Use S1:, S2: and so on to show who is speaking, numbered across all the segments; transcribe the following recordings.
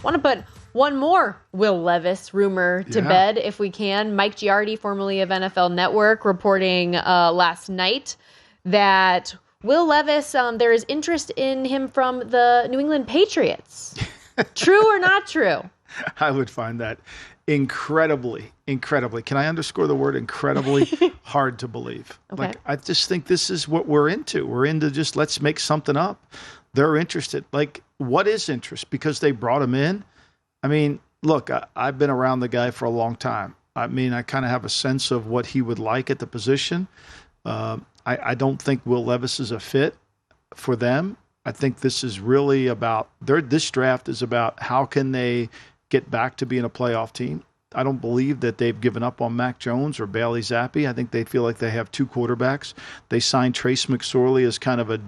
S1: Want to put one more Will Levis rumor to bed if we can. Mike Girardi, formerly of NFL Network, reporting last night that Will Levis, there is interest in him from the New England Patriots. True or not true?
S2: I would find that incredibly, can I underscore the word incredibly, hard to believe. Okay. Like, I just think this is what we're into. We're into just let's make something up. They're interested. Like, what is interest? Because they brought him in? I mean, look, I've been around the guy for a long time. I mean, I kind of have a sense of what he would like at the position. I don't think Will Levis is a fit for them. I think this is really about this draft is about how can they get back to being a playoff team. I don't believe that they've given up on Mac Jones or Bailey Zappi. I think they feel like they have two quarterbacks. They signed Trace McSorley as kind of a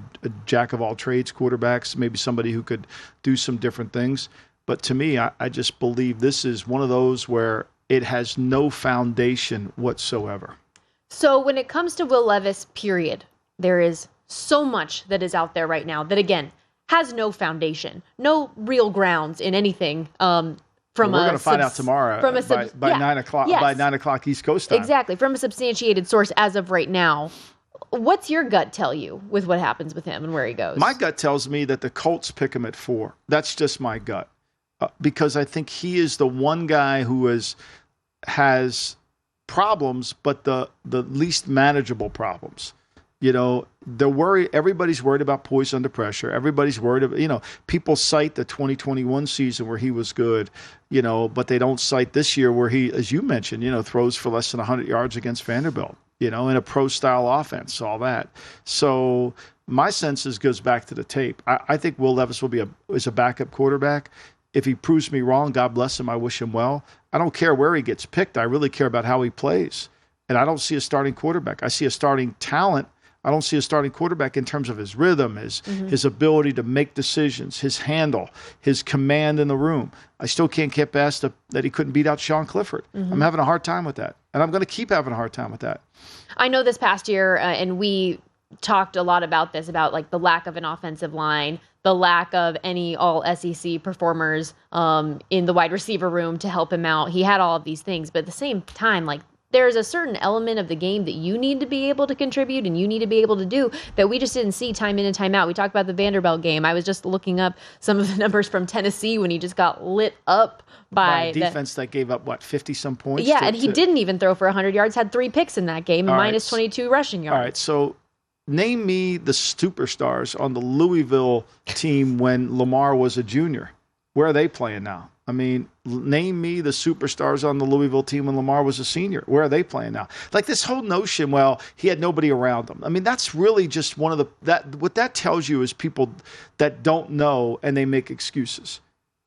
S2: jack-of-all-trades quarterbacks, maybe somebody who could do some different things. But to me, I just believe this is one of those where it has no foundation whatsoever.
S1: So when it comes to Will Levis, period, there is so much that is out there right now that, again, has no foundation, no real grounds in anything. We're
S2: going to find out tomorrow by 9 o'clock. Yes. By 9 o'clock East Coast time.
S1: Exactly, from a substantiated source as of right now. What's your gut tell you with what happens with him and where he goes?
S2: My gut tells me that the Colts pick him at 4. That's just my gut, because I think he is the one guy who has problems, but the least manageable problems. You know, everybody's worried about poise under pressure. Everybody's worried about, people cite the 2021 season where he was good, but they don't cite this year where he, as you mentioned, throws for less than 100 yards against Vanderbilt, in a pro-style offense, all that. So my sense goes back to the tape. I think Will Levis is a backup quarterback. If he proves me wrong, God bless him. I wish him well. I don't care where he gets picked. I really care about how he plays. And I don't see a starting quarterback. I see a starting talent. I don't see a starting quarterback in terms of his rhythm, his ability to make decisions, his handle, his command in the room. I still can't get past that he couldn't beat out Sean Clifford. Mm-hmm. I'm having a hard time with that. And I'm going to keep having a hard time with that.
S1: I know this past year, and we talked a lot about this, about like the lack of an offensive line, the lack of any all SEC performers in the wide receiver room to help him out. He had all of these things, but at the same time, like, there's a certain element of the game that you need to be able to contribute and you need to be able to do that we just didn't see time in and time out. We talked about the Vanderbilt game. I was just looking up some of the numbers from Tennessee when he just got lit up by
S2: a defense that gave up, 50-some points?
S1: Yeah, and he didn't even throw for 100 yards, had 3 picks in that game, and minus 22 rushing yards.
S2: All right, so name me the superstars on the Louisville team when Lamar was a junior. Where are they playing now? I mean, name me the superstars on the Louisville team when Lamar was a senior. Where are they playing now? Like, this whole notion, he had nobody around him. I mean, that's really just what that tells you is people that don't know and they make excuses.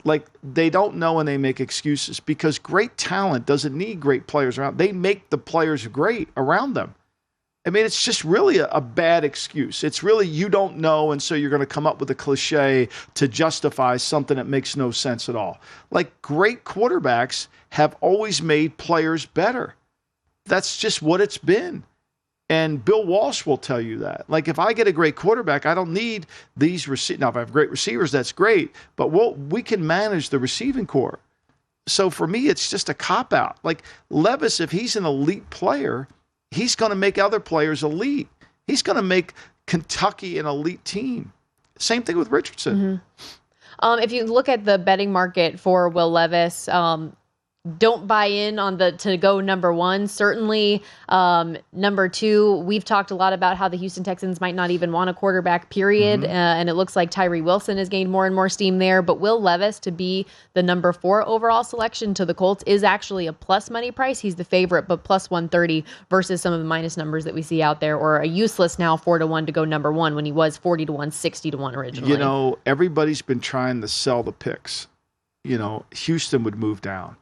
S2: Like, they don't know and they make excuses because great talent doesn't need great players around. They make the players great around them. I mean, it's just really a bad excuse. It's really you don't know, and so you're going to come up with a cliche to justify something that makes no sense at all. Like, great quarterbacks have always made players better. That's just what it's been. And Bill Walsh will tell you that. Like, if I get a great quarterback, I don't need these receivers. Now, if I have great receivers, that's great. But we can manage the receiving corps. So for me, it's just a cop-out. Like, Levis, if he's an elite player, he's going to make other players elite. He's going to make Kentucky an elite team. Same thing with Richardson.
S1: Mm-hmm. If you look at the betting market for Will Levis, don't buy in on to go number 1. Certainly, number 2, we've talked a lot about how the Houston Texans might not even want a quarterback, period. Mm-hmm. And it looks like Tyree Wilson has gained more and more steam there. But Will Levis to be the number 4 overall selection to the Colts is actually a plus money price. He's the favorite, but plus 130 versus some of the minus numbers that we see out there, or a useless now 4-1 to go number 1 when he was 40-1, 60-1 originally.
S2: Everybody's been trying to sell the picks. Houston would move down.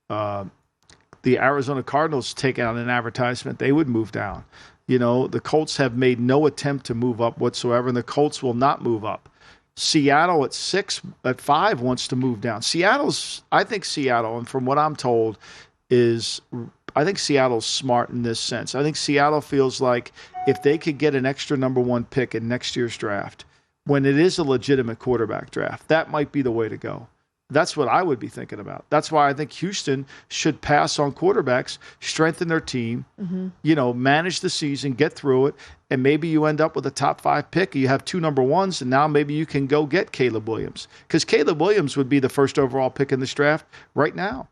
S2: The Arizona Cardinals take out an advertisement, they would move down. The Colts have made no attempt to move up whatsoever, and the Colts will not move up. Seattle at 5 wants to move down. I think Seattle, and from what I'm told, I think Seattle's smart in this sense. I think Seattle feels like if they could get an extra number 1 pick in next year's draft, when it is a legitimate quarterback draft, that might be the way to go. That's what I would be thinking about. That's why I think Houston should pass on quarterbacks, strengthen their team, manage the season, get through it, and maybe you end up with a top 5 pick. You have 2 number ones, and now maybe you can go get Caleb Williams, because Caleb Williams would be the first overall pick in this draft right now.